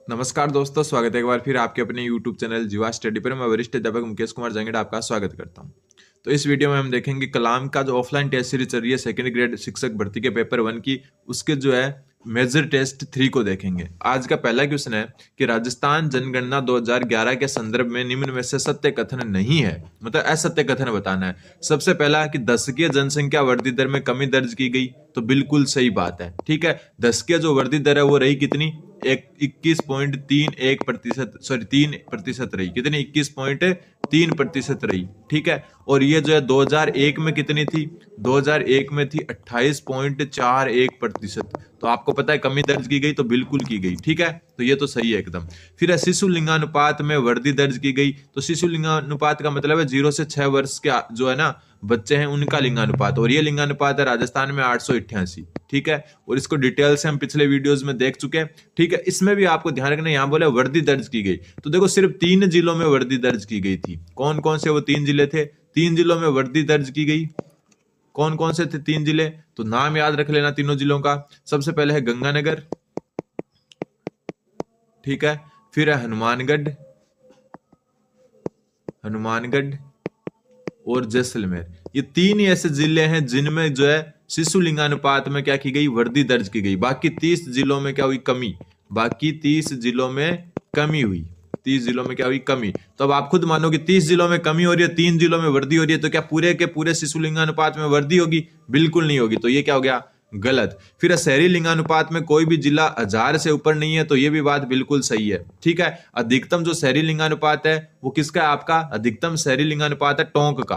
नमस्कार दोस्तों, स्वागत है एक बार फिर आपके अपने YouTube चैनल जीवा स्टडी पर। मैं वरिष्ठ अध्यापक मुकेश कुमार जंगड़ आपका स्वागत करता हूं। तो इस वीडियो में हम देखेंगे कलाम का जो ऑफलाइन टेस्ट सीरीज चल रही है सेकंड ग्रेड शिक्षक भर्ती के पेपर 1 की, उसके जो है मेजर टेस्ट 3 को देखेंगे। आज का पहला क्वेश्चन है कि राजस्थान जनगणना 2011 के संदर्भ में निम्न में से सत्य कथन नहीं है, मतलब असत्य कथन बताना है। सबसे पहला कि दशकीय जनसंख्या वृद्धि दर में कमी दर्ज की गई, तो बिल्कुल सही बात है। ठीक है, दशकीय जो वृद्धि दर है वो रही कितनी, 21.31%, सॉरी 3% रही। कितनी, 21.3% रही। ठीक है, और ये जो है 2001 में कितनी थी, 2001 में थी 28.41%। तो आपको पता है कमी दर्ज की गई, तो बिल्कुल की गई। ठीक है, तो ये तो सही है एकदम। फिर है शिशु लिंगानुपात में वृद्धि दर्ज की गई। तो शिशु लिंगानुपात का मतलब है 0 से 6 वर्ष के जो है ना बच्चे हैं उनका लिंगानुपात, और ये लिंगानुपात है राजस्थान में 888। ठीक है, और इसको डिटेल से हम पिछले वीडियोस में देख चुके हैं। ठीक है, इसमें भी आपको ध्यान रखना, यहाँ बोले वृद्धि दर्ज की गई, तो देखो सिर्फ 3 जिलों में वृद्धि दर्ज की गई थी। कौन कौन से वो 3 जिले थे, 3 जिलों में वृद्धि दर्ज की गई। कौन कौन से थे 3 जिले, तो नाम याद रख लेना तीनों जिलों का। सबसे पहले है गंगानगर, ठीक है, फिर है हनुमानगढ़ और जैसलमेर। ये 3 ही ऐसे जिले हैं जिनमें जो है शिशु लिंगानुपात में क्या की गई, वृद्धि दर्ज की गई। बाकी 30 जिलों में क्या हुई, कमी। बाकी 30 जिलों में कमी हुई। 30 जिलों में क्या हुई, कमी। तो अब आप खुद मानो कि 30 जिलों में कमी हो रही है, 3 जिलों में वृद्धि हो रही है, तो क्या पूरे के पूरे शिशु लिंगानुपात में वृद्धि होगी? बिल्कुल नहीं होगी। तो ये क्या हो गया, गलत। फिर शहरी लिंगानुपात में कोई भी जिला 1000 से ऊपर नहीं है, तो ये भी बात बिल्कुल सही है। ठीक है, अधिकतम जो शहरी लिंगानुपात है वो किसका है, आपका अधिकतम शहरी लिंगानुपात है टोंक का।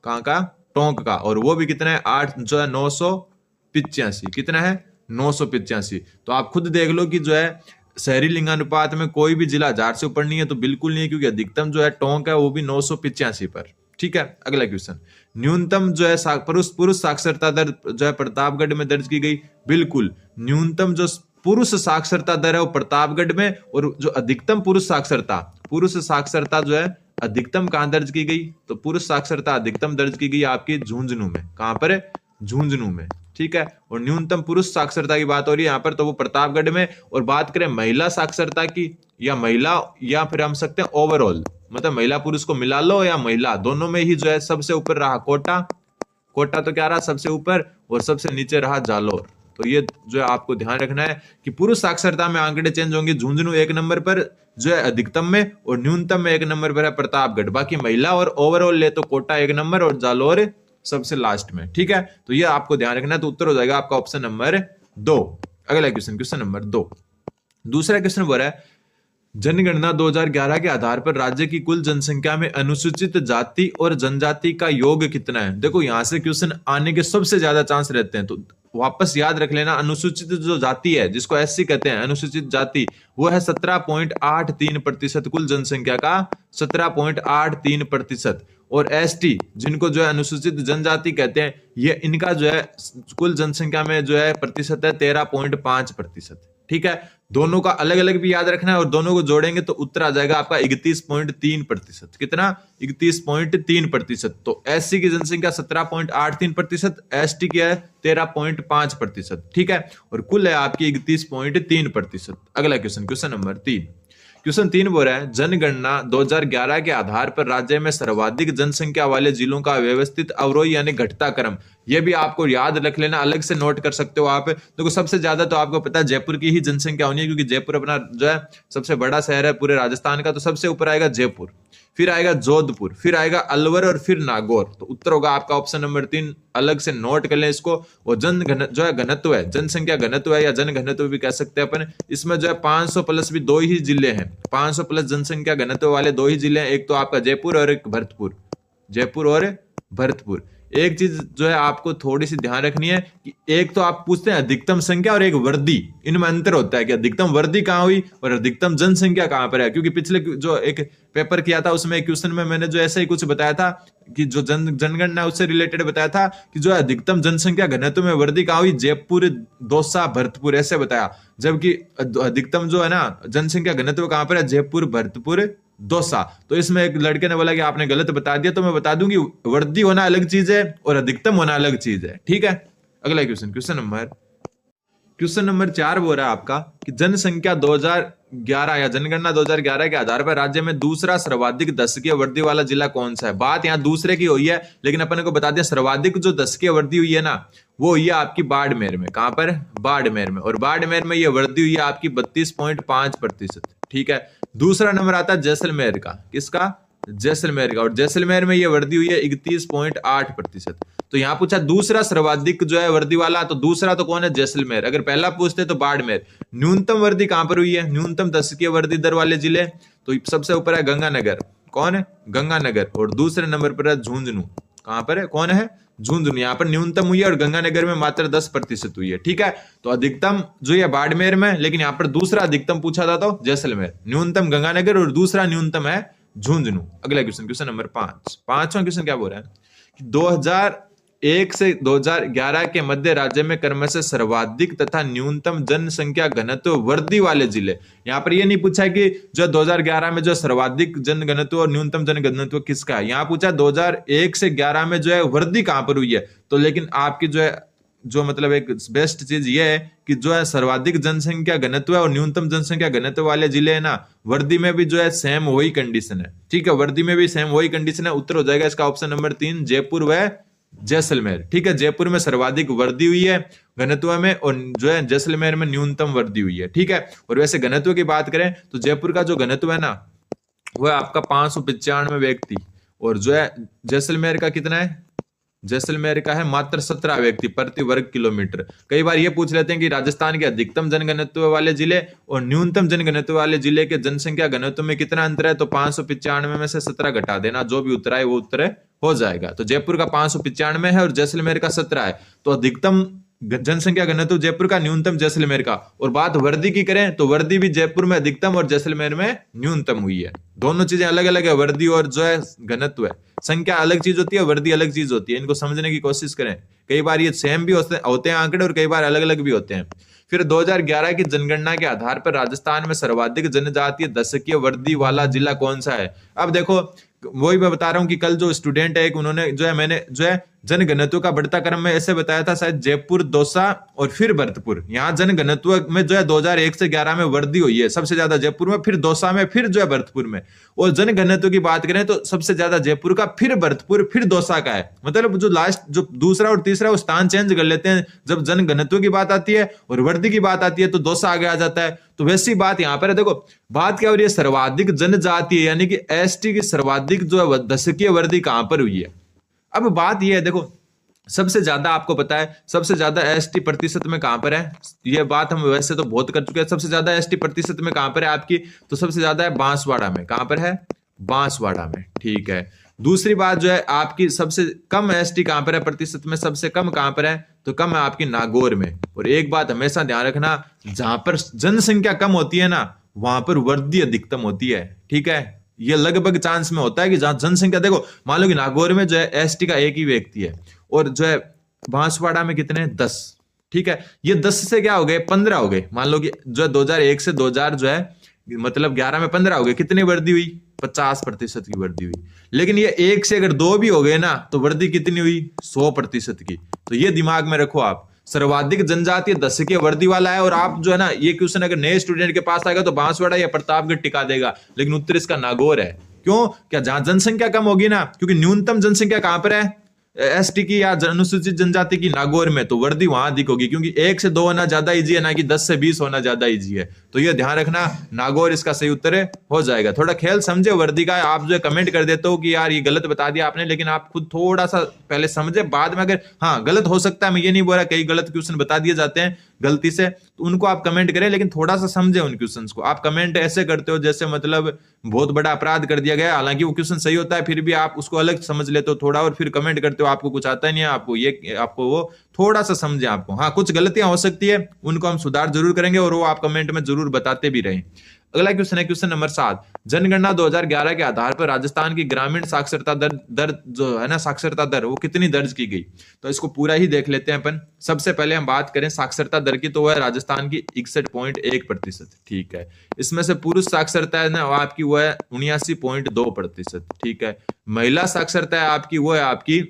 कहां का, टोंक का, और वो भी कितना है 8 जो है 985। कितना है, 985। तो आप खुद देख लो कि जो है शहरी लिंगानुपात में कोई भी जिला 1000 से ऊपर नहीं है, तो बिल्कुल नहीं है, क्योंकि अधिकतम जो है टोंक है वो भी 985 पर। ठीक है, अगला क्वेश्चन, न्यूनतम जो है पुरुष साक्षरता दर जो है प्रतापगढ़ में दर्ज की गई। बिल्कुल, न्यूनतम जो पुरुष साक्षरता दर है वो प्रतापगढ़ में, और जो अधिकतम पुरुष साक्षरता जो है अधिकतम कहां दर्ज की गई, तो पुरुष साक्षरता अधिकतम दर्ज की गई आपकी झुंझुनू में। कहां पर है, झुंझुनू में। ठीक है, और न्यूनतम पुरुष साक्षरता की बात हो रही है यहाँ पर, तो वो प्रतापगढ़ में। और बात करें महिला साक्षरता की, या महिला, या फिर हम सकते हैं ओवरऑल, मतलब महिला पुरुष को मिला लो या महिला, दोनों में ही जो है सबसे ऊपर रहा कोटा। तो क्या रहा सबसे ऊपर, और सबसे नीचे रहा जालोर। तो ये जो है आपको ध्यान रखना है कि पुरुष साक्षरता में आंकड़े चेंज होंगे। झुंझुनू 1 नंबर पर जो है अधिकतम में, और न्यूनतम में 1 नंबर पर है प्रतापगढ़। बाकी महिला और ओवरऑल ले तो कोटा 1 नंबर और जालोर सबसे लास्ट में। ठीक है, तो ये आपको ध्यान रखना है। तो उत्तर हो जाएगा आपका ऑप्शन नंबर 2। अगला क्वेश्चन नंबर 2। दूसरा क्वेश्चन बोल रहा है, जनगणना 2011 के आधार पर राज्य की कुल जनसंख्या में अनुसूचित जाति और जनजाति का योग कितना है। देखो यहां से क्वेश्चन आने के सबसे ज्यादा चांस रहते हैं, तो वापस याद रख लेना। अनुसूचित जो जाति है, जिसको एससी कहते हैं, अनुसूचित जाति, वो है 17.83%, कुल जनसंख्या का 17.83%। और एसटी, जिनको जो है अनुसूचित जनजाति कहते हैं, ये इनका जो है कुल जनसंख्या में जो है प्रतिशत है 13.5%। ठीक है, दोनों का अलग अलग भी याद रखना है, और दोनों को जोड़ेंगे तो उत्तर आ जाएगा आपका 31.3%। कितना, 31.3%। तो एससी की जनसंख्या 17.83%, एसटी की है 13.5%। ठीक है, और कुल है आपकी 31.3%। अगला क्वेश्चन नंबर 3। क्वेश्चन 3 बोल रहा है, जनगणना 2011 के आधार पर राज्य में सर्वाधिक जनसंख्या वाले जिलों का व्यवस्थित अवरोही यानी घटता क्रम। ये भी आपको याद रख लेना, अलग से नोट कर सकते हो आप। देखो सबसे ज्यादा तो आपको पता है जयपुर की ही जनसंख्या होनी है, क्योंकि जयपुर अपना जो है सबसे बड़ा शहर है पूरे राजस्थान का। तो सबसे ऊपर आएगा जयपुर, फिर आएगा जोधपुर, फिर आएगा अलवर, और फिर नागौर। तो उत्तर होगा आपका ऑप्शन नंबर 3। अलग से नोट कर लें इसको। वो जो है घनत्व है, जनसंख्या घनत्व है, या जन घनत्व भी कह सकते हैं अपन। इसमें जो है 500 प्लस भी 2 ही जिले हैं। 500 प्लस जनसंख्या घनत्व वाले 2 ही जिले हैं, एक तो आपका जयपुर और एक भरतपुर। जयपुर और भरतपुर। एक चीज जो है आपको थोड़ी सी ध्यान रखनी है कि एक तो आप पूछते हैं अधिकतम संख्या और एक वृद्धि, इनमें अंतर होता है कि अधिकतम वृद्धि कहां हुई और अधिकतम जनसंख्या कहां पर है। क्योंकि पिछले जो एक पेपर किया था उसमें एक क्वेश्चन में मैंने जो ऐसा ही कुछ बताया था कि जो जनगणना उससे रिलेटेड बताया था कि जो अधिकतम जनसंख्या घनत्व में वृद्धि कहां हुई, जयपुर, दौसा, भरतपुर, ऐसे बताया। जबकि अधिकतम जो है ना जनसंख्या घनत्व कहां पर है, जयपुर, भरतपुर, दौसा। तो इसमें एक लड़के ने बोला कि आपने गलत बता दिया, तो मैं बता दूं कि वृद्धि होना अलग चीज है और अधिकतम होना अलग चीज है। ठीक है, अगला क्वेश्चन नंबर क्वेश्चन नंबर 4 बोल रहा है आपका कि जनसंख्या 2011 या जनगणना 2011 के आधार पर राज्य में दूसरा सर्वाधिक दशकीय वृद्धि वाला जिला कौन सा है। बात यहाँ दूसरे की हुई है, लेकिन अपन को बता दिया सर्वाधिक जो दशकीय वृद्धि हुई है ना, वो हुई है आपकी बाड़मेर में। कहां पर? बाड़मेर में। और बाड़मेर में ये वृद्धि हुई है आपकी 32.5%। ठीक है। दूसरा नंबर आता है जैसलमेर का। किसका? जैसलमेर का। और जैसलमेर में ये वृद्धि हुई है 31.8%। तो यहां पूछा दूसरा सर्वाधिक जो है वृद्धि वाला, तो दूसरा तो कौन है? जैसलमेर। अगर पहला पूछते तो बाड़मेर। न्यूनतम वृद्धि कहां पर हुई है? न्यूनतम दशकीय वृद्धि दर वाले जिले, तो सबसे ऊपर है गंगानगर। कौन है? गंगानगर। और दूसरे नंबर पर है झुंझुनू। कहां पर है? कौन है? झुंझुनू। यहाँ पर न्यूनतम हुई है और गंगानगर में मात्र 10% हुई है। ठीक है। तो अधिकतम जो है बाड़मेर में, लेकिन यहाँ पर दूसरा अधिकतम पूछा था तो जैसलमेर। न्यूनतम गंगानगर और दूसरा न्यूनतम है झुंझुनू। अगला क्वेश्चन, क्वेश्चन नंबर 5। पांचवा क्वेश्चन क्या बोल रहा है कि 2001 से 2011 के मध्य राज्य में क्रमशः सर्वाधिक तथा न्यूनतम जनसंख्या घनत्व वृद्धि वाले जिले। यहाँ पर ये नहीं पूछा कि जो 2011 में जो सर्वाधिक जनघनत्व और न्यूनतम जनघनत्व किसका है। यहाँ पूछा 2001 से 11 में जो है वृद्धि कहां पर हुई है। तो लेकिन आपकी जो है जो मतलब एक बेस्ट चीज ये है कि जो है सर्वाधिक जनसंख्या घनत्व और न्यूनतम जनसंख्या घनत्व वाले जिले है ना, वर्दी में भी जो है सेम वही कंडीशन है। ठीक है। वर्दी में भी सेम वही कंडीशन है। उत्तर हो जाएगा इसका ऑप्शन नंबर 3, जयपुर व जैसलमेर। ठीक है। जयपुर में सर्वाधिक वृद्धि हुई है घनत्व में, और जो है जैसलमेर में न्यूनतम वृद्धि हुई है। ठीक है। और वैसे घनत्व की बात करें तो जयपुर का जो घनत्व है ना, वो है आपका 595 व्यक्ति, और जो है जैसलमेर का कितना है? जैसलमेर का है मात्र 17 व्यक्ति प्रति वर्ग किलोमीटर। कई बार ये पूछ लेते हैं कि राजस्थान के अधिकतम जनघनत्व वाले जिले और न्यूनतम जनघनत्व वाले जिले के जनसंख्या घनत्व में कितना अंतर है। तो 595 में से 17 घटा देना, जो भी उत्तर है वो उत्तर हो जाएगा। तो जयपुर का 595 है और जैसलमेर का 17 है। तो अधिकतम जनसंख्या घनत्व जयपुर का, न्यूनतम जैसलमेर का। और बात वर्दी की करें तो वर्दी भी जयपुर में अधिकतम और जैसलमेर में न्यूनतम हुई है। दोनों चीजें अलग अलग है, वर्दी और जो है घनत्व है। संख्या अलग चीज होती है, वर्दी अलग चीज होती है। इनको समझने की कोशिश करें। कई बार ये सेम भी होते हैं आंकड़े, और कई बार अलग अलग भी होते हैं। फिर 2011 की जनगणना के आधार पर राजस्थान में सर्वाधिक जनजातीय दशकीय वृद्धि वाला जिला कौन सा है। अब देखो वही मैं बता रहा हूं कि कल जो स्टूडेंट है एक, उन्होंने जो है मैंने जो है जनघनत्व का बढ़ता क्रम में ऐसे बताया था, शायद जयपुर, दौसा और फिर भरतपुर। यहाँ जनघनत्व में जो है 2001 से 11 में वृद्धि हुई है सबसे ज्यादा जयपुर में, फिर दौसा में, फिर जो है भरतपुर में। और जनघनत्व की बात करें तो सबसे ज्यादा जयपुर का, फिर भरतपुर, फिर दौसा का है। मतलब जो लास्ट जो दूसरा और तीसरा वो स्थान चेंज कर लेते हैं। जब जनघनत्व की बात आती है और वृद्धि की बात आती है तो दौसा आगे आ जाता है। तो वैसी बात यहाँ पर है। देखो बात क्या हो रही है, सर्वाधिक जनजातीय यानी कि एसटी की सर्वाधिक जो है दशकीय वृद्धि कहां पर हुई है। अब बात यह है, देखो सबसे ज्यादा आपको पता है सबसे ज्यादा एसटी प्रतिशत में कहां पर है। यह बात हम वैसे तो बहुत कर चुके हैं। सबसे ज्यादा एसटी प्रतिशत में कहां पर है आपकी, तो सबसे ज्यादा है बांसवाड़ा में। कहां पर है? बांसवाड़ा में। ठीक है। दूसरी बात जो है आपकी सबसे कम एसटी कहां पर है प्रतिशत में, सबसे कम कहां पर है, तो कम है आपकी नागौर में। और एक बात हमेशा ध्यान रखना, जहां पर जनसंख्या कम होती है ना, वहां पर वृद्धि अधिकतम होती है। ठीक है। ये लगभग चांस में होता है कि जहां जनसंख्या, देखो मान लो कि नागौर में जो है एसटी का एक ही व्यक्ति है, और जो है बांसवाड़ा में कितने? 10। ठीक है। ये 10 से क्या हो गए? 15 हो गए। मान लो कि जो 2001 से 2000 जो है मतलब 11 में 15 हो गए। कितनी वृद्धि हुई? 50% की वृद्धि हुई। लेकिन ये एक से अगर 2 भी हो गए ना, तो वृद्धि कितनी हुई? 100% की। तो ये दिमाग में रखो आप, सर्वाधिक जनजातीय दशकीय वृद्धि वाला है। और आप जो है ना, ये क्वेश्चन अगर नए स्टूडेंट के पास आएगा तो बांसवाड़ा या प्रतापगढ़ टिका देगा, लेकिन उत्तर इसका नागौर है। क्यों? क्या जहां जनसंख्या कम होगी ना, क्योंकि न्यूनतम जनसंख्या कहां पर है? एसटी की या अनुसूचित जनजाति की नागौर में, तो वृद्धि वहां अधिक होगी, क्योंकि 1 से 2 होना ज्यादा इजी है, ना कि 10 से 20 होना ज्यादा इजी है। तो ये ध्यान रखना, नागौर इसका सही उत्तर हो जाएगा। थोड़ा खेल समझे वर्दी का। आप जो है कमेंट कर देते हो कि यार ये गलत बता दिया आपने, लेकिन आप खुद थोड़ा सा पहले समझे, बाद में अगर हाँ गलत हो सकता है, मैं ये नहीं बोल रहा, कई गलत क्वेश्चन बता दिए जाते हैं गलती से, तो उनको आप कमेंट करें, लेकिन थोड़ा सा समझे उन क्वेश्चंस को। आप कमेंट ऐसे करते हो जैसे मतलब बहुत बड़ा अपराध कर दिया गया, हालांकि वो क्वेश्चन सही होता है, फिर भी आप उसको अलग समझ लेते हो थोड़ा, और फिर कमेंट करते हो आपको कुछ आता नहीं है, आपको वो थोड़ा सा समझे आपको। हाँ कुछ गलतियां हो सकती है, उनको हम सुधार जरूर करेंगे, और वो आप कमेंट में जरूर बताते भी रहें। अगला क्वेश्चन है क्वेश्चन नंबर 7। जनगणना 2011 के आधार पर राजस्थान की ग्रामीण साक्षरता दर जो है ना, साक्षरता दर वो कितनी दर्ज की गई। तो इसको पूरा ही देख लेते हैं अपन। सबसे पहले हम बात करें साक्षरता दर की, तो वह राजस्थान की 61.1%। ठीक है। इसमें से पुरुष साक्षरता है ना, आपकी वो है 79.2%। ठीक है। महिला साक्षरता है आपकी वो है आपकी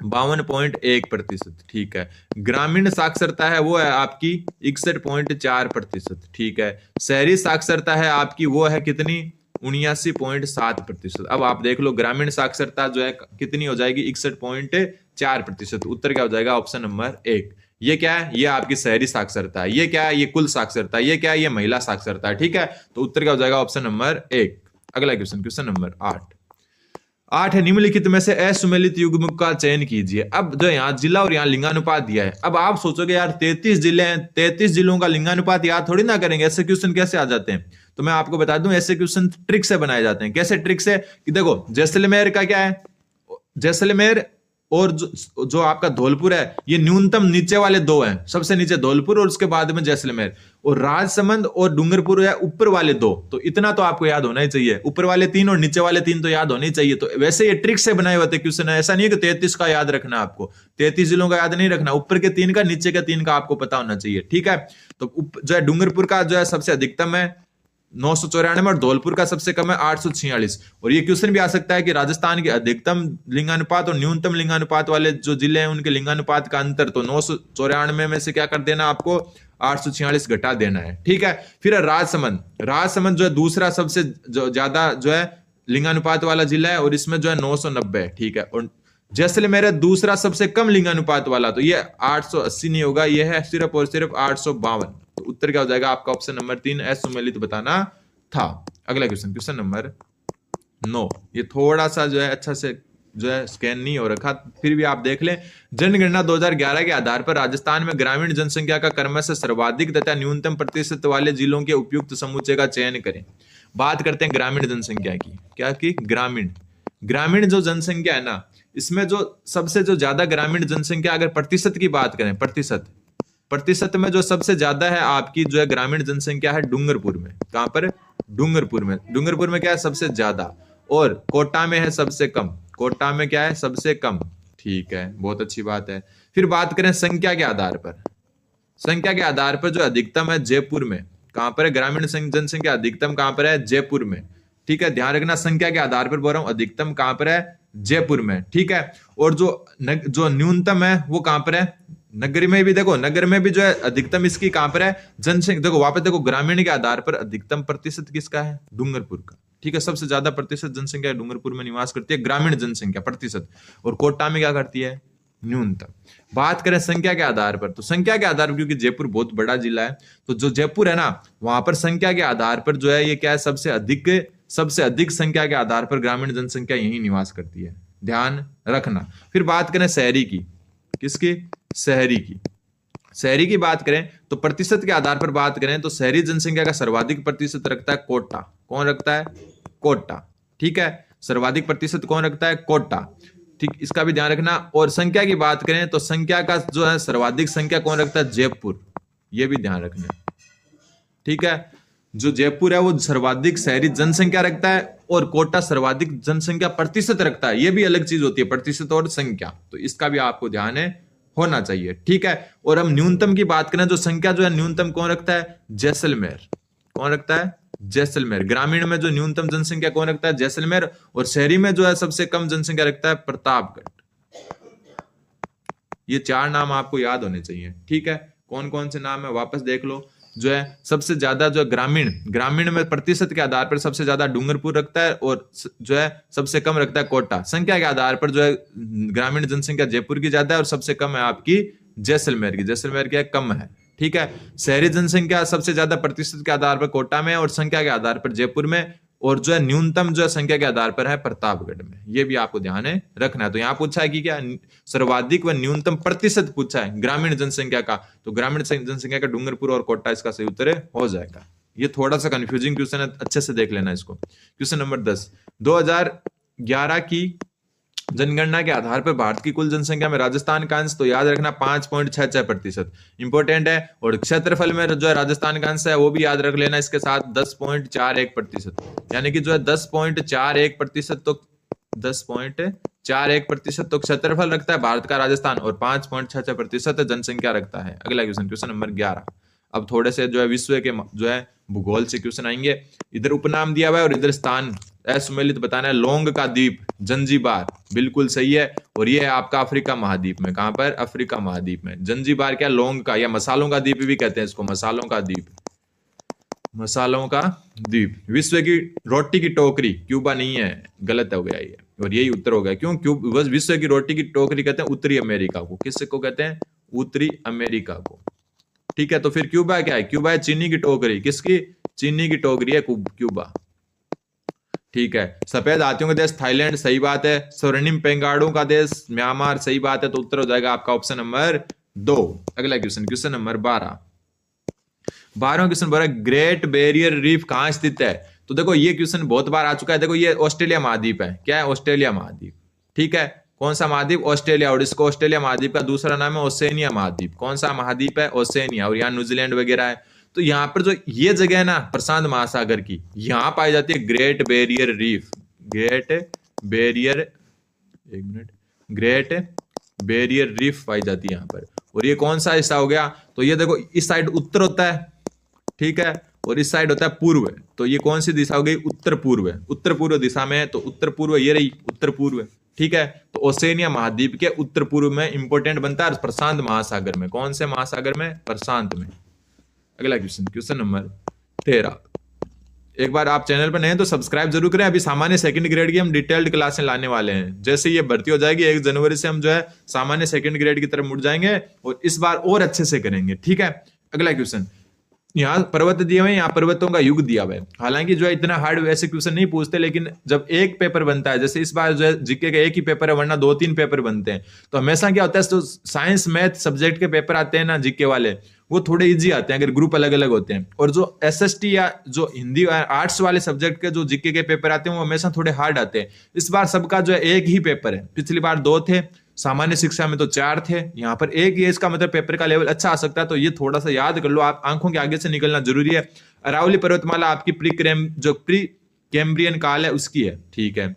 52.1%, ठीक है। ग्रामीण साक्षरता है वो है आपकी 61.4%, ठीक है। शहरी साक्षरता है आपकी वो है कितनी, 79.7%। अब आप देख लो ग्रामीण साक्षरता जो है कितनी हो जाएगी, 61.4%। उत्तर क्या हो जाएगा, ऑप्शन नंबर 1। ये क्या है, ये आपकी शहरी साक्षरता है। ये क्या है, ये कुल साक्षरता है। ये क्या है, ये महिला साक्षरता है, ठीक है। तो उत्तर क्या हो जाएगा, ऑप्शन नंबर 1। अगला क्वेश्चन, क्वेश्चन नंबर 8 है, निम्नलिखित में से असुमेलित युग्मक का चयन कीजिए। अब जो यहाँ जिला और यहाँ लिंगानुपात दिया है, अब आप सोचोगे यार 33 जिले हैं, 33 जिलों का लिंगानुपात याद थोड़ी ना करेंगे, ऐसे क्वेश्चन कैसे आ जाते हैं। तो मैं आपको बता दूं, ऐसे क्वेश्चन ट्रिक से बनाए जाते हैं। कैसे ट्रिक से, कि देखो जैसलमेर का क्या है, जैसलमेर और जो आपका धौलपुर है, ये न्यूनतम नीचे वाले दो हैं, सबसे नीचे धौलपुर और उसके बाद में जैसलमेर। और राजसमंद और डूंगरपुर है ऊपर वाले दो। तो इतना तो आपको याद होना ही चाहिए, ऊपर वाले 3 और नीचे वाले 3 तो याद होने ही चाहिए। तो वैसे ये ट्रिक से बनाए हुए क्वेश्चन है, ऐसा नहीं है कि 33 का याद रखना आपको, 33 जिलों का याद नहीं रखना, ऊपर के 3 का नीचे के 3 का आपको पता होना चाहिए, ठीक है। तो जो है डूंगरपुर का जो है सबसे अधिकतम है 994 और धौलपुर का सबसे कम है 846। और ये क्वेश्चन भी आ सकता है कि राजस्थान के अधिकतम लिंगानुपात और न्यूनतम लिंगानुपात वाले जो जिले हैं उनके लिंगानुपात का अंतर, तो 994 में से क्या कर देना आपको, 846 घटा देना है, ठीक है। फिर राजसमंद, राजसमंद जो है दूसरा सबसे ज्यादा जो है लिंगानुपात वाला जिला है और इसमें जो है 990, ठीक है। और जैसलमेर है दूसरा सबसे कम लिंगानुपात वाला, तो ये 880 नहीं होगा, ये है सिर्फ और सिर्फ 852। तो उत्तर क्या हो जाएगा आपका, ऑप्शन नंबर 3 असुमेलित बताना था। अगला क्वेश्चन, क्वेश्चन नंबर 9। ये थोड़ा सा जो है अच्छा से जो है स्कैन नहीं हो रखा, फिर भी आप देख लें। जनगणना 2011 के आधार पर राजस्थान में ग्रामीण जनसंख्या का क्रमशः सर्वाधिक तथा न्यूनतम प्रतिशत वाले जिलों के उपयुक्त समुच्चय का चयन करें। बात करते हैं ग्रामीण जनसंख्या की, क्या की, ग्रामीण जो जनसंख्या है ना, इसमें जो सबसे जो ज्यादा ग्रामीण जनसंख्या, अगर प्रतिशत की बात करें, प्रतिशत में जो सबसे ज्यादा है आपकी जो है ग्रामीण जनसंख्या है डूंगरपुर में। कहां पर, डूंगरपुर में क्या है सबसे ज्यादा, और कोटा में है सबसे कम। कोटा में क्या है, सबसे कम, ठीक है, बहुत अच्छी बात है। फिर बात करें संख्या के आधार पर, संख्या के आधार पर जो अधिकतम है जयपुर में। कहां पर है ग्रामीण जनसंख्या अधिकतम, कहां पर है, जयपुर में, ठीक है। ध्यान रखना, संख्या के आधार पर बोल रहा हूं, अधिकतम कहां पर है, जयपुर में, ठीक है। और जो न्यूनतम है वो कहां पर है, नगर में भी। देखो नगर में भी जो है अधिकतम इसकी कहां पर है, जनसंख्या। देखो वापस देखो, ग्रामीण के आधार पर अधिकतम प्रतिशत किसका है, डूंगरपुर का, ठीक है। सबसे ज्यादा प्रतिशत जनसंख्या डूंगरपुर में निवास करती है, ग्रामीण जनसंख्या प्रतिशत। और कोटा में क्या करती है, न्यूनतम। बात करें संख्या के आधार पर, तो संख्या के आधार पर, क्योंकि जयपुर बहुत बड़ा जिला है, तो जो जयपुर है ना, वहां पर संख्या के आधार पर जो है ये क्या है, सबसे अधिक संख्या के आधार पर ग्रामीण जनसंख्या यही निवास करती है, ध्यान रखना। फिर बात करें शहरी की, किसकी, शहरी की बात करें तो प्रतिशत के आधार पर बात करें तो शहरी जनसंख्या का सर्वाधिक प्रतिशत रखता है कोटा। कौन रखता है, कोटा, ठीक है। सर्वाधिक प्रतिशत कौन रखता है, कोटा, ठीक, इसका भी ध्यान रखना। और संख्या की बात करें तो संख्या का जो है सर्वाधिक संख्या कौन रखता है, जयपुर, ये भी ध्यान रखना, ठीक है। जो जयपुर है वो सर्वाधिक शहरी जनसंख्या रखता है और कोटा सर्वाधिक जनसंख्या प्रतिशत रखता है, ये भी अलग चीज होती है, प्रतिशत और संख्या, तो इसका भी आपको ध्यान है होना चाहिए, ठीक है। और हम न्यूनतम की बात करें, जो संख्या जो है न्यूनतम कौन रखता है, जैसलमेर, कौन रखता है, जैसलमेर। ग्रामीण में जो न्यूनतम जनसंख्या कौन रखता है, जैसलमेर। और शहरी में जो है सबसे कम जनसंख्या रखता है प्रतापगढ़। ये 4 नाम आपको याद होने चाहिए, ठीक है। कौन कौन से नाम है वापस देख लो। जो है सबसे ज्यादा जो ग्रामीण में प्रतिशत के आधार पर सबसे ज्यादा डूंगरपुर रखता है और जो है सबसे कम रखता है कोटा। संख्या के आधार पर जो है ग्रामीण जनसंख्या जयपुर की ज्यादा है और सबसे कम है आपकी जैसलमेर की, जैसलमेर की कम है, ठीक है। शहरी जनसंख्या सबसे ज्यादा प्रतिशत के आधार पर कोटा में और संख्या के आधार पर जयपुर में, और जो है न्यूनतम जो है संख्या के आधार पर है प्रतापगढ़ में, ये भी आपको ध्यान है रखना है। तो यहां पूछा है कि क्या सर्वाधिक व न्यूनतम प्रतिशत पूछा है ग्रामीण जनसंख्या का, तो ग्रामीण जनसंख्या का डूंगरपुर और कोटा इसका सही उत्तर हो जाएगा। ये थोड़ा सा कंफ्यूजिंग क्वेश्चन है, अच्छे से देख लेना इसको। क्वेश्चन नंबर 10, 2011 की जनगणना के आधार पर भारत की कुल जनसंख्या में राजस्थान का अंश, तो याद रखना 5.66%, इंपोर्टेंट है। और क्षेत्रफल में जो है राजस्थान का अंश है वो भी याद रख लेना इसके साथ 10.41%, यानी कि जो है 10.41%, तो 10.41% तो क्षेत्रफल रखता है भारत का राजस्थान, और 5.66% जनसंख्या रखता है। अगला क्वेश्चन, क्वेश्चन नंबर 11। अब थोड़े से जो है विश्व के जो है भूगोल से क्वेश्चन आएंगे। इधर उपनाम दिया हुआ है और इधर स्थान असुमेलित बताना है। लौंग का द्वीप जंजीबार, बिल्कुल सही है। और ये है आपका अफ्रीका महाद्वीप में, कहां पर? अफ्रीका महाद्वीप में। जंजीबार क्या? लौंग का या मसालों का द्वीप भी कहते हैं इसको, मसालों का द्वीप, मसालों का द्वीप। विश्व की रोटी की टोकरी, क्यूबा नहीं है, गलत हो गया ये, और यही उत्तर हो गया। क्यों? बस विश्व की रोटी की टोकरी कहते हैं उत्तरी अमेरिका को। किसको कहते हैं? उत्तरी अमेरिका को। ठीक है, तो फिर क्यूबा क्या है? क्यूबा है चीनी की टोकरी। किसकी? चीनी की टोकरी है क्यूबा। ठीक है, सफेद हाथियों का देश थाईलैंड, सही बात है। स्वर्णिम पेंगाड़ों का देश म्यांमार, सही बात है। तो उत्तर हो जाएगा आपका ऑप्शन नंबर 2। अगला क्वेश्चन, क्वेश्चन नंबर 12। 12वां क्वेश्चन बोला ग्रेट बैरियर रीफ कहां स्थित है? तो देखो ये क्वेश्चन बहुत बार आ चुका है। देखो ये ऑस्ट्रेलिया महाद्वीप है। क्या है? ऑस्ट्रेलिया महाद्वीप। ठीक है, कौन सा महाद्वीप? ऑस्ट्रेलिया। और इसको ऑस्ट्रेलिया महाद्वीप का दूसरा नाम है ओसेनिया महाद्वीप। कौन सा महाद्वीप है? ओसेनिया। और यहाँ न्यूजीलैंड वगैरह है। तो यहाँ पर जो ये जगह है ना प्रशांत महासागर की, यहाँ पाई जाती है great barrier reef. Great barrier, एक मिनट, ग्रेट बैरियर रीफ पाई जाती है यहाँ पर। और ये कौन सा हिस्सा हो गया? तो ये देखो इस साइड उत्तर होता है, ठीक है, और इस साइड होता है पूर्व। तो ये कौन सी दिशा हो गई? उत्तर पूर्व। उत्तर पूर्व दिशा में है, तो उत्तर पूर्व ये रही, उत्तर पूर्व। ठीक है, तो ओसेनिया महाद्वीप के उत्तर पूर्व में इंपोर्टेंट बनता है प्रशांत महासागर में। कौन से महासागर में? प्रशांत में। अगला क्वेश्चन, क्वेश्चन नंबर 13। एक बार आप चैनल पर नए हैं तो सब्सक्राइब जरूर करें। अभी सामान्य सेकंड ग्रेड की हम डिटेल्ड क्लासें लाने वाले हैं। जैसे ये भर्ती हो जाएगी 1 जनवरी से हम जो है सामान्य सेकंड ग्रेड की तरफ मुड़ जाएंगे और इस बार और अच्छे से करेंगे। ठीक है, अगला क्वेश्चन, यहाँ पर्वत दिए हुए हैं, यहाँ पर्वतों का युग दिया हुआ है। हालांकि जो है इतना हार्ड वैसे क्वेश्चन नहीं पूछते, लेकिन जब एक पेपर बनता है, जैसे इस बार जो है जीके का एक ही पेपर है, वरना 2-3 पेपर बनते हैं, तो हमेशा क्या होता है, तो साइंस मैथ सब्जेक्ट के पेपर आते हैं ना जीके वाले, वो थोड़े इजी आते हैं अगर ग्रुप अलग अलग होते हैं। और जो एसएसटी या जो हिंदी आर्ट्स वाले सब्जेक्ट के जो जीके के पेपर आते हैं वो हमेशा थोड़े हार्ड आते हैं। इस बार सबका जो है एक ही पेपर है। पिछली बार 2 थे, सामान्य शिक्षा में तो 4 थे, यहाँ पर एक ये, इसका मतलब पेपर का लेवल अच्छा आ सकता है। तो ये थोड़ा सा याद कर लो, आप आंखों के आगे से निकलना जरूरी है। अरावली पर्वतमाला आपकी प्री कैम्ब्रियन काल है उसकी है। ठीक है,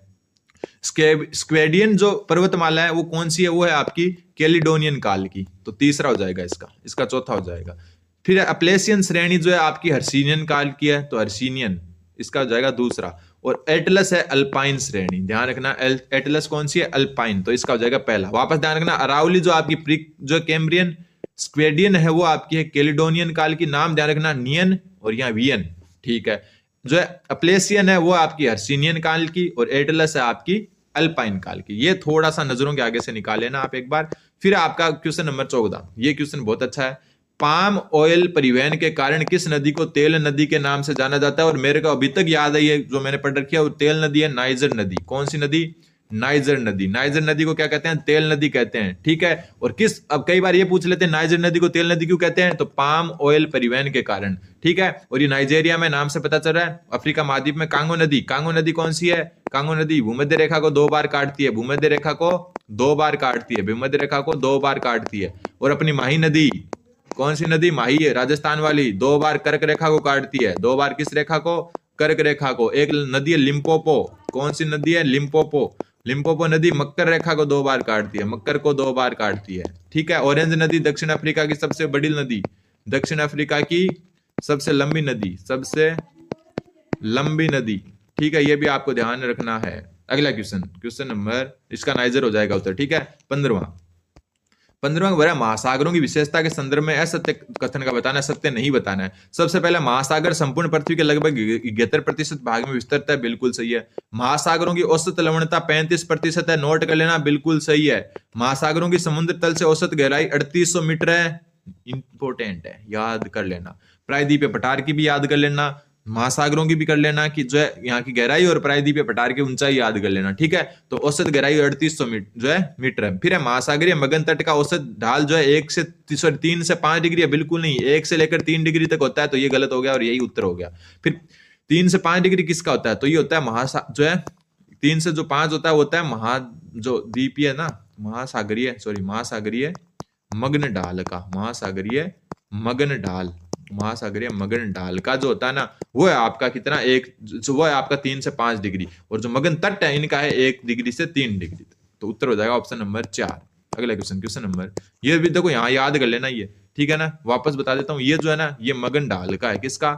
स्क्वेडियन जो पर्वतमाला है वो कौन सी है? वो है आपकी कैलिडोनियन काल की। तो तीसरा हो जाएगा इसका चौथा हो जाएगा। फिर अप्लेसियन श्रेणी जो है आपकी हर्षिनियन काल की है, तो हर्षिनियन इसका हो जाएगा दूसरा। और एटलस है अल्पाइन श्रेणी, ध्यान रखना। एटलस कौन सी है? अल्पाइन, तो इसका हो जाएगा पहला। वापस ध्यान रखना, अरावली जो आपकी जो कैम्ब्रियन, स्क्वेडियन है वो आपकी है कैलिडोनियन काल की। नाम ध्यान रखना, नियन और यहाँ वियन। ठीक है, जो है अप्लेसियन है वो आपकी हर्षिनियन काल की, और एटलस है आपकी अल्पाइन काल की। ये थोड़ा सा नजरों के आगे से निकाल लेना आप एक बार। फिर आपका क्वेश्चन नंबर 14, ये क्वेश्चन बहुत अच्छा है। पाम ऑयल परिवहन के कारण किस नदी को तेल नदी के नाम से जाना जाता है? और मेरे को अभी तक याद है, ये जो मैंने पढ़ रखी है वो तेल नदी है, नाइजर नदी। कौन सी नदी? नाइजर नदी। नाइजर नदी को क्या कहते हैं? तेल नदी कहते हैं। ठीक है, और अब कई बार ये पूछ लेते हैं नाइजर नदी को तेल नदी क्यों कहते हैं? तो पाम ऑयल परिवहन के कारण। ठीक है, और ये नाइजेरिया में, नाम से पता चल रहा है। अफ्रीका महाद्वीप में कांगो नदी। कांगो नदी कौन सी है? कांगो नदी भूमध्य रेखा को 2 बार काटती है, भूमध्य रेखा को 2 बार काटती है, भूमध्य रेखा को 2 बार काटती है। और अपनी माही नदी, कौन सी नदी? माही है, राजस्थान वाली, 2 बार कर्क रेखा को काटती है। 2 बार किस रेखा को? कर्क रेखा को। एक नदी है लिम्पोपो, कौन सी नदी है? लिम्पोपो। लिम्पोपो नदी मकर रेखा को 2 बार काटती है, मकर को 2 बार काटती है। ठीक है, ऑरेंज नदी दक्षिण अफ्रीका की सबसे बड़ी नदी, दक्षिण अफ्रीका की सबसे लंबी नदी, सबसे लंबी नदी। ठीक है, ये भी आपको ध्यान रखना है। अगला क्वेश्चन, क्वेश्चन नंबर, इसका नाइजर हो जाएगा उत्तर। ठीक है, 15वां वह महासागरों की विशेषता के संदर्भ में असत्य कथन का बताना है, सत्य नहीं बताना है। सबसे पहले, महासागर संपूर्ण पृथ्वी के लगभग 71% भाग में विस्तृत है, बिल्कुल सही है। महासागरों की औसत लवणता 35% है, नोट कर लेना, बिल्कुल सही है। महासागरों की समुद्र तल से औसत गहराई 3800 मीटर है, इंपोर्टेंट है, याद कर लेना। प्रायद्वीपीय पठार की भी याद कर लेना, महासागरों की भी कर लेना कि जो है यहाँ की गहराई, और प्रायद्वीपीय पठार की ऊंचाई याद कर लेना। ठीक है, तो औसत गहराई 3800 मीटर है। फिर है महासागरीय मगन तट का औसत ढाल जो है 3 से 5 डिग्री है, बिल्कुल नहीं, 1 से लेकर 3 डिग्री तक होता है, तो ये गलत हो गया और यही उत्तर हो गया। फिर 3 से 5 डिग्री किसका होता है? तो ये होता है जो है 3 से जो 5 होता है वो होता है जो द्वीपीय है ना, महासागरीय मग्न ढाल का, महासागरीय मगन ढाल का जो होता है ना, वो है आपका कितना, वो है आपका 3 से 5 डिग्री, और जो मगन तट है इनका है 1 डिग्री से 3 डिग्री। तो उत्तर हो जाएगा ऑप्शन नंबर 4। अगला क्वेश्चन, क्वेश्चन नंबर, ये भी देखो यहाँ याद कर लेना ये, ठीक है ना। वापस बता देता हूँ, ये जो है ना, ये मगन ढाल का है, किसका?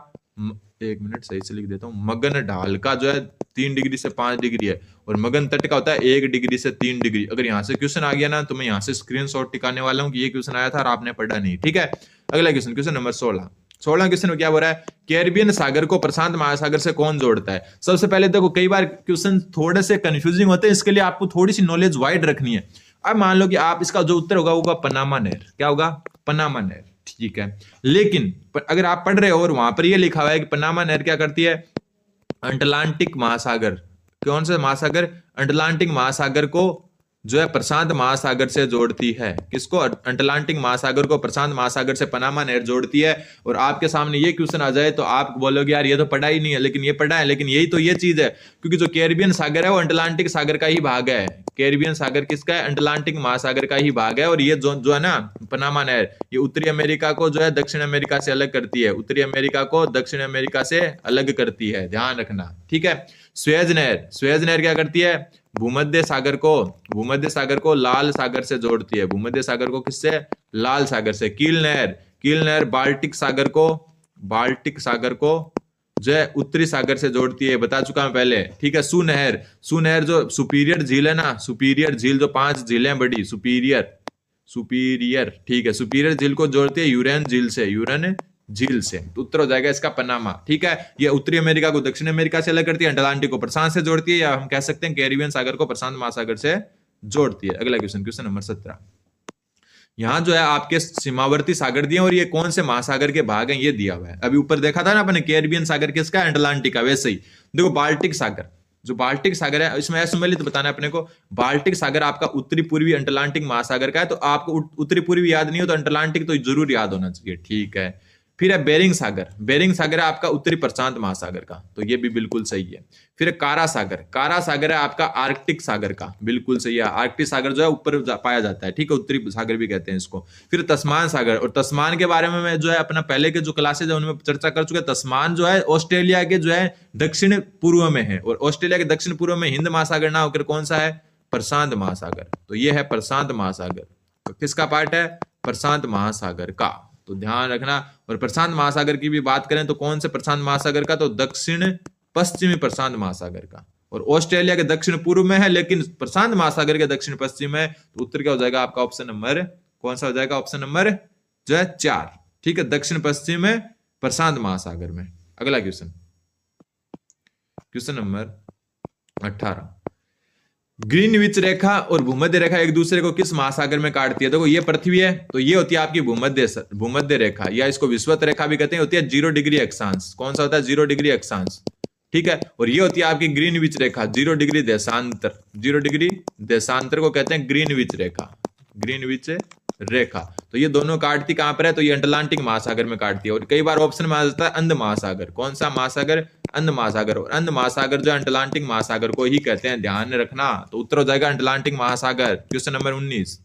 एक मिनट सही से लिख देता हूँ। मगन ढाल का जो है 3 डिग्री से 5 डिग्री है, और मगन तट का होता है 1 डिग्री से 3 डिग्री। अगर यहाँ से क्वेश्चन आ गया ना तो मैं यहाँ से स्क्रीनशॉट टिकाने वाला हूँ कि ये क्वेश्चन आया था और आपने पढ़ा नहीं, ठीक है। अगला क्वेश्चन, क्वेश्चन नंबर 16 क्वेश्चन में क्या हो रहा है, कैरिबियन सागर को प्रशांत महासागर से कौन जोड़ता है। सबसे पहले देखो, कई बार क्वेश्चन थोड़े से कंफ्यूजिंग होते हैं, इसके लिए आपको थोड़ी सी नॉलेज वाइड रखनी है। अब मान लो कि आप, इसका जो उत्तर होगा पनामा नहर। क्या होगा? पनामा नहर, ठीक है। लेकिन अगर आप पढ़ रहे हो और वहां पर यह लिखा हुआ है कि पनामा नहर क्या करती है, अटलांटिक महासागर, कौन सा महासागर, अटलांटिक महासागर को जो है प्रशांत महासागर से जोड़ती है। किसको? अटलांटिक महासागर को प्रशांत महासागर से पनामा नहर जोड़ती है। और आपके सामने ये क्वेश्चन आ जाए तो आप बोलोगे यार ये तो पढ़ा ही नहीं है, लेकिन ये पढ़ा है। लेकिन यही तो ये चीज है, क्योंकि जो कैरिबियन सागर है वो अटलांटिक सागर का ही भाग है। कैरिबियन सागर किसका है? अटलांटिक महासागर का ही भाग है। और ये जो है ना पनामा नहर, ये उत्तरी अमेरिका को जो है दक्षिण अमेरिका से अलग करती है। उत्तरी अमेरिका को दक्षिण अमेरिका से अलग करती है, ध्यान रखना, ठीक है। स्वेज नहर, स्वेज नहर क्या करती है? भूमध्य सागर को लाल सागर से जोड़ती है। भूमध्य सागर को किससे? लाल सागर से। कील नहर बाल्टिक सागर को जो है उत्तरी सागर से जोड़ती है, बता चुका मैं पहले, ठीक है। सुनहर जो सुपीरियर झील है ना, सुपीरियर झील जो 5 झीलें बड़ी, सुपीरियर, ठीक है, सुपीरियर झील को जोड़ती है यूरेन झील से। तो उत्तर हो जाएगा इसका पनामा, ठीक है। ये उत्तरी अमेरिका को दक्षिण अमेरिका से अलग करती है, अटलांटिक को प्रशांत से जोड़ती है, या हम कह सकते हैं कैरिबियन सागर को प्रशांत महासागर से जोड़ती है। अगला क्वेश्चन, क्वेश्चन नंबर 17। यहां जो है आपके सीमावर्ती सागर दिए और ये कौन से महासागर के भाग हैं ये दिया हुआ है। अभी ऊपर देखा था ना अपने कैरिबियन सागर किसका है? अटलांटिक का। वैसे ही देखो बाल्टिक सागर, जो बाल्टिक सागर है इसमें एसम्बली तो बताना है अपने को। बाल्टिक सागर आपका उत्तरी पूर्वी अटलांटिक महासागर का है, तो आपको उत्तरी पूर्वी याद नहीं हो तो अटलांटिक तो जरूर याद होना चाहिए, ठीक है। फिर है बेरिंग सागर है आपका उत्तरी प्रशांत महासागर का, तो ये भी बिल्कुल सही है। फिर कारा सागर है आपका आर्कटिक सागर का, बिल्कुल सही है। आर्कटिक सागर जो है ऊपर पाया जाता है, ठीक है, उत्तरी सागर भी कहते हैं इसको। फिर तस्मान सागर, और तस्मान के बारे में मैं जो है अपना पहले के जो क्लासेज है उनमें चर्चा कर चुके हैं। तस्मान जो है ऑस्ट्रेलिया के जो है दक्षिण पूर्व में है, और ऑस्ट्रेलिया के दक्षिण पूर्व में हिंद महासागर ना होकर कौन सा है? प्रशांत महासागर। तो ये है प्रशांत महासागर, तो किसका पार्ट है? प्रशांत महासागर का, तो ध्यान रखना। और प्रशांत महासागर की भी बात करें तो कौन से प्रशांत महासागर का? तो दक्षिण पश्चिमी प्रशांत महासागर का। और ऑस्ट्रेलिया के दक्षिण पूर्व में है, लेकिन प्रशांत महासागर के दक्षिण पश्चिम में। तो उत्तर क्या हो जाएगा आपका? ऑप्शन नंबर कौन सा हो जाएगा? ऑप्शन नंबर जो है 4, ठीक है, दक्षिण पश्चिम में प्रशांत महासागर में। अगला क्वेश्चन, क्वेश्चन नंबर 18। ग्रीनविच रेखा और भूमध्य रेखा एक दूसरे को किस महासागर में काटती है? देखो ये पृथ्वी है, तो ये होती है आपकी भूमध्य रेखा, या इसको विषुवत रेखा भी कहते हैं, होती है 0 डिग्री अक्षांश। कौन सा होता है? 0 डिग्री अक्षांश, ठीक है। और ये होती है आपकी ग्रीनविच रेखा, 0 डिग्री देशांतर। 0 डिग्री देशांतर को कहते हैं ग्रीनविच रेखा। तो ये दोनों काटती कहां पर है? तो ये अटलांटिक महासागर में काटती है। और कई बार ऑप्शन में आ जाता है अंध महासागर। कौन सा महासागर? अंध महासागर। और अंध महासागर जो अटलांटिक महासागर को ही कहते हैं, ध्यान रखना। तो उत्तर हो जाएगा अटलांटिक महासागर। Question number 19।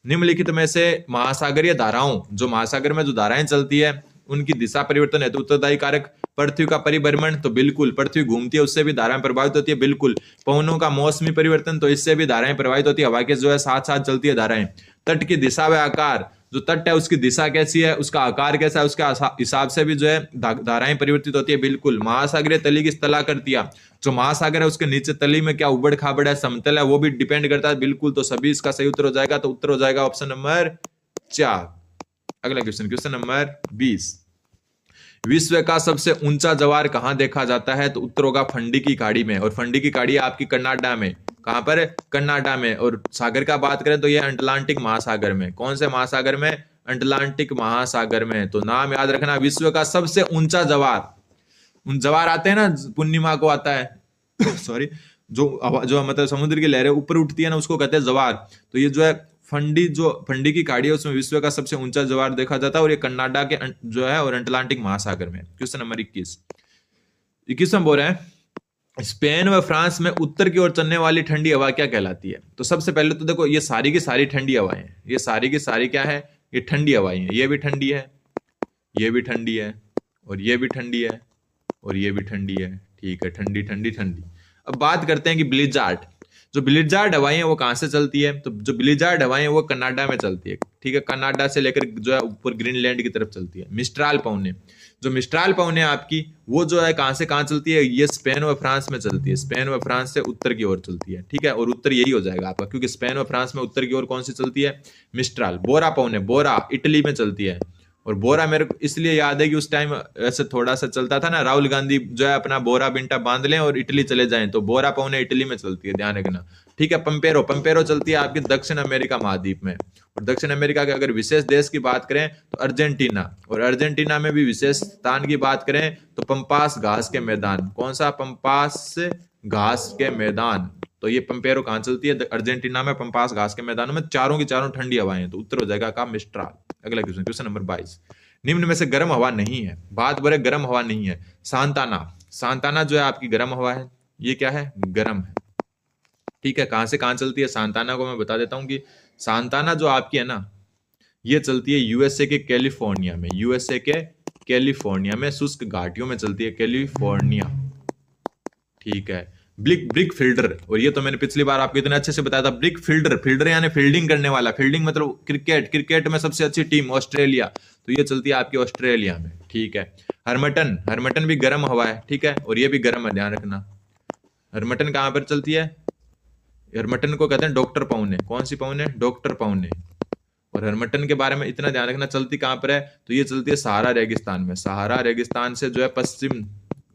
निम्नलिखित में से महासागरीय धाराओं, जो महासागर में जो धाराएं चलती है उनकी दिशा परिवर्तन हेतु उत्तरदायी कारक पृथ्वी का परिभ्रमण, तो बिल्कुल पृथ्वी घूमती है उससे भी धाराएं प्रभावित होती है, बिल्कुल। पवनों का मौसमी परिवर्तन, तो इससे भी धाराएं प्रभावित होती है, हवा के जो है साथ साथ चलती है धाराएं। तट की दिशा व आकार, जो तट है उसकी दिशा कैसी है, उसका आकार कैसा है, उसके हिसाब से भी जो है धाराएं परिवर्तित होती है, बिल्कुल। महासागरीय तली की स्थलाकृतियां, जो महासागर है उसके नीचे तली में क्या उबड़ खाबड़ है, समतल है, वो भी डिपेंड करता है, बिल्कुल। तो सभी इसका सही उत्तर हो जाएगा। तो उत्तर हो जाएगा ऑप्शन नंबर 4। अगला क्वेश्चन, क्वेश्चन नंबर 20। विश्व का सबसे ऊंचा ज्वार कहां देखा जाता है? तो उत्तर होगा फंडी की खाड़ी में। और फंडी की खाड़ी आपकी कनाडा में, कहां पर? कनाडा में। और सागर का बात करें तो यह अटलांटिक महासागर में। कौन से महासागर में? अटलांटिक महासागर में। तो नाम याद रखना, विश्व का सबसे ऊंचा ज्वार। ज्वार आते हैं ना, पूर्णिमा को आता है सॉरी, जो मतलब समुद्र की लहरें ऊपर उठती है ना, उसको कहते हैं ज्वार। तो ये जो है फंडी की खाड़ी है, उसमें विश्व का सबसे ऊंचा ज्वार देखा जाता है, और ये कनाडा के जो है और अटलांटिक महासागर में। क्वेश्चन नंबर 21 में बोल रहे हैं, स्पेन व फ्रांस में उत्तर की ओर चलने वाली ठंडी हवा क्या कहलाती है? तो सबसे पहले तो देखो, ये सारी की सारी ठंडी हवाएं हैं, ये सारी की सारी क्या है? ये ठंडी हवाएं हैं। ये भी ठंडी है, ये भी ठंडी है, और ये भी ठंडी है, और ये भी ठंडी है, ठीक है, ठंडी ठंडी ठंडी। अब बात करते हैं कि जो ब्लिज़ार्ड हवाएं हैं वो कहाँ से चलती है, तो जो ब्लिज़ार्ड हवाएं हैं वो कनाडा में चलती है, ठीक है, कनाडा से लेकर जो है ऊपर ग्रीनलैंड की तरफ चलती है। मिस्ट्राल पवने, जो मिस्ट्राल पवने आपकी वो जो है कहाँ से कहाँ चलती है, ये स्पेन व फ्रांस में चलती है, स्पेन व फ्रांस से उत्तर की ओर चलती है, ठीक है, और उत्तर यही हो जाएगा आपका, क्योंकि स्पेन व फ्रांस में उत्तर की ओर कौन सी चलती है, मिस्ट्राल। बोरा पवने, बोरा इटली में चलती है, और बोरा मेरे को इसलिए याद है कि उस टाइम ऐसे थोड़ा सा चलता था ना, राहुल गांधी जो है अपना बोरा बिंटा बांध लें और इटली चले जाएं, तो बोरा पवने इटली में चलती है, ध्यान रखना, ठीक है। पंपेरो, पंपेरो चलती है आपकी दक्षिण अमेरिका महाद्वीप में, और दक्षिण अमेरिका के अगर विशेष देश की बात करें तो अर्जेंटीना, और अर्जेंटीना में भी विशेष स्थान की बात करें तो पंपास घास के मैदान, कौन सा, पंपास घास के मैदान, तो ये पंपेरो कहाँ चलती है, अर्जेंटीना में पंपास घास के मैदानों में, चारों की चारों ठंडी हवाएं हैं, तो उत्तर हो जाएगा का मिस्ट्राल। अगला क्वेश्चन, क्वेश्चन नंबर 22, निम्न में से गर्म हवा नहीं है, बात बोले गर्म हवा नहीं है, सांताना, सांताना जो है आपकी गर्म हवा है, ये क्या है, गर्म है, ठीक है। कहां से कहां चलती है सांताना को मैं बता देता हूं कि सांताना जो आपकी है ना, ये चलती है यूएसए के कैलिफोर्निया में, यूएसए के कैलिफोर्निया में शुष्क घाटियों में चलती है, कैलिफोर्निया, ठीक है। ब्रिक फील्डर, और ये तो मैंने पिछली बार आपको इतने अच्छे से बताया था, ब्रिक फील्डर, फील्डर यानी फील्डिंग करने वाला, फील्डिंग मतलब क्रिकेट, क्रिकेट में सबसे अच्छी टीम ऑस्ट्रेलिया, तो ये चलती है आपकी ऑस्ट्रेलिया में, ठीक है। हरमटन, हरमटन भी गर्म हवा है, ठीक है, और ये भी गर्म है, ध्यान रखना। हरमटन कहां पर चलती है, हरमटन को कहते हैं डॉक्टर पौने, कौन सी पौने, डॉक्टर पौने, और हरमटन के बारे में इतना ध्यान रखना, चलती कहां पर है, तो ये चलती है सहारा रेगिस्तान में, सहारा रेगिस्तान से जो है पश्चिम,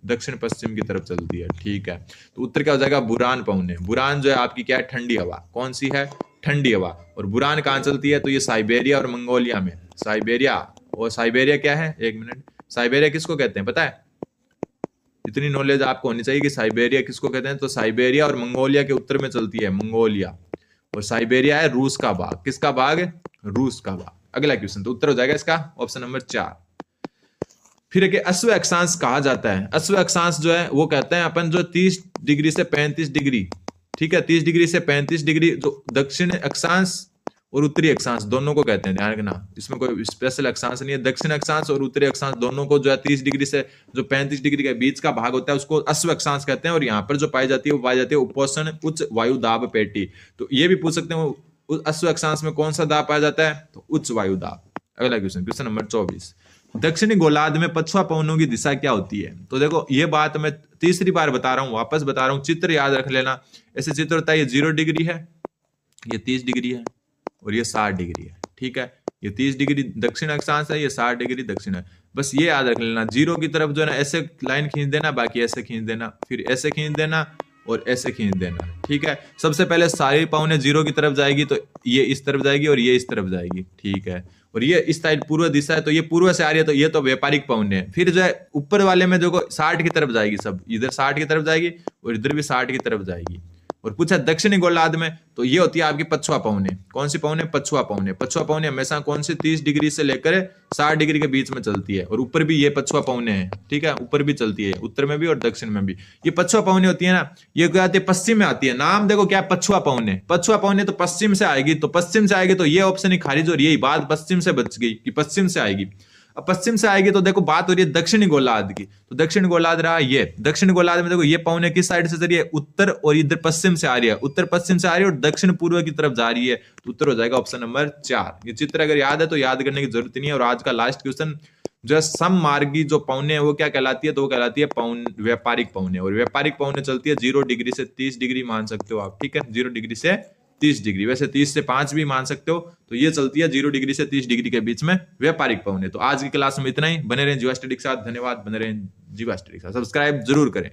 दक्षिण पश्चिम की तरफ चलती है, ठीक है। तो उत्तर क्या हो जाएगा, बुरान पौने, बुरान जो है आपकी क्या है, ठंडी हवा, कौन सी है, ठंडी हवा, और बुरान कहां चलती है, तो ये साइबेरिया और मंगोलिया में, साइबेरिया, और साइबेरिया क्या है, एक मिनट, साइबेरिया किसको कहते हैं पता है, इतनी नॉलेज आपको होनी चाहिए कि साइबेरिया किसको कहते हैं, तो साइबेरिया और मंगोलिया के उत्तर में चलती है, मंगोलिया, और साइबेरिया है रूस का भाग, किसका भाग, रूस का भाग। अगला क्वेश्चन, तो उत्तर हो जाएगा इसका ऑप्शन नंबर 4। फिर एक अश्व अक्षांश कहा जाता है, अश्व अक्षांश जो है वो कहते हैं अपन जो 30 डिग्री से 35 डिग्री, ठीक है, 30 डिग्री से 35 डिग्री जो दक्षिण अक्षांश और उत्तरी अक्षांश दोनों को कहते हैं, ध्यान रखना, इसमें कोई स्पेशल अक्षांश नहीं है, दक्षिण अक्षांश और उत्तरी अक्षांश दोनों को जो है 30 डिग्री से जो 35 डिग्री के बीच का भाग होता है उसको अश्व अक्षांश कहते हैं, और यहाँ पर जो पाई जाती है वो पाई जाती है उपोष्ण उच्च वायु दाब पेटी, तो ये भी पूछ सकते हैं अश्व अक्षांश में कौन सा दाब पाया जाता है, तो उच्च वायु दाब। अगला क्वेश्चन, क्वेश्चन नंबर 24, दक्षिणी गोलार्ध में पछुआ पवनों की दिशा क्या होती है, तो देखो ये बात मैं तीसरी बार बता रहा हूं, वापस बता रहा हूं, चित्र याद रख लेना, ऐसे चित्र होता है, ये 0 डिग्री है, ये 30 डिग्री है, और ये 60 डिग्री है, ठीक है, ये 30 डिग्री दक्षिण अक्षांश है, ये 60 डिग्री दक्षिण है, बस ये याद रख लेना। 0 की तरफ जो है ना ऐसे लाइन खींच देना, बाकी ऐसे खींच देना, फिर ऐसे खींच देना और ऐसे खींच देना, ठीक है। सबसे पहले सारी पवने 0 की तरफ जाएगी तो ये इस तरफ जाएगी और ये इस तरफ जाएगी, ठीक है, और ये इस साइड पूर्व दिशा है तो ये पूर्व से आ रही है, तो ये तो व्यापारिक पवने है। फिर जो है ऊपर वाले में जो 60 की तरफ जाएगी, सब इधर 60 की तरफ जाएगी और इधर भी 60 की तरफ जाएगी। और पूछा दक्षिणी गोलार्ध में, तो ये होती है आपकी पछुआ पवने, कौन सी पवने, पछुआ पवने, पछुआ पवने हमेशा कौन सी 30 डिग्री से लेकर 60 डिग्री के बीच में चलती है, और ऊपर भी ये पछुआ पवने हैं, ठीक है, ऊपर भी चलती है, उत्तर में भी और दक्षिण में भी। ये पछुआ पवने होती है ना, ये क्या आती है, पश्चिम में आती है, नाम देखो क्या, पछुआ पवने, पछुआ पवने तो पश्चिम से आएगी, तो पश्चिम से आएगी तो ये ऑप्शन ही खारिज, और यही बात पश्चिम से बच गई कि पश्चिम से आएगी। अब पश्चिम से आएगी तो देखो बात हो रही है दक्षिणी गोलार्ध की, तो दक्षिण गोलार्ध रहा ये, दक्षिण गोलार्ध में देखो ये पवने किस साइड से चल रही है, उत्तर, और इधर पश्चिम से आ रही है, उत्तर पश्चिम से आ रही है और दक्षिण पूर्व की तरफ जा रही है, तो उत्तर हो जाएगा ऑप्शन नंबर 4। ये चित्र अगर याद है तो याद करने की जरूरत नहीं है। और आज का लास्ट क्वेश्चन जो है सममार्गी जो पवने है वो क्या कहलाती है, तो वो कहलाती है पवन, व्यापारिक पवने, और व्यापारिक पवने चलती है 0 डिग्री से 30 डिग्री मान सकते हो आप, ठीक है, 0 डिग्री से 30 डिग्री, वैसे 30 से 5 भी मान सकते हो, तो ये चलती है 0 डिग्री से 30 डिग्री के बीच में व्यापारिक पवने। तो आज की क्लास में इतना ही, बने रहें जीवा स्टडी के साथ, धन्यवाद, बने रहें जीवा स्टडी के साथ, सब्सक्राइब जरूर करें।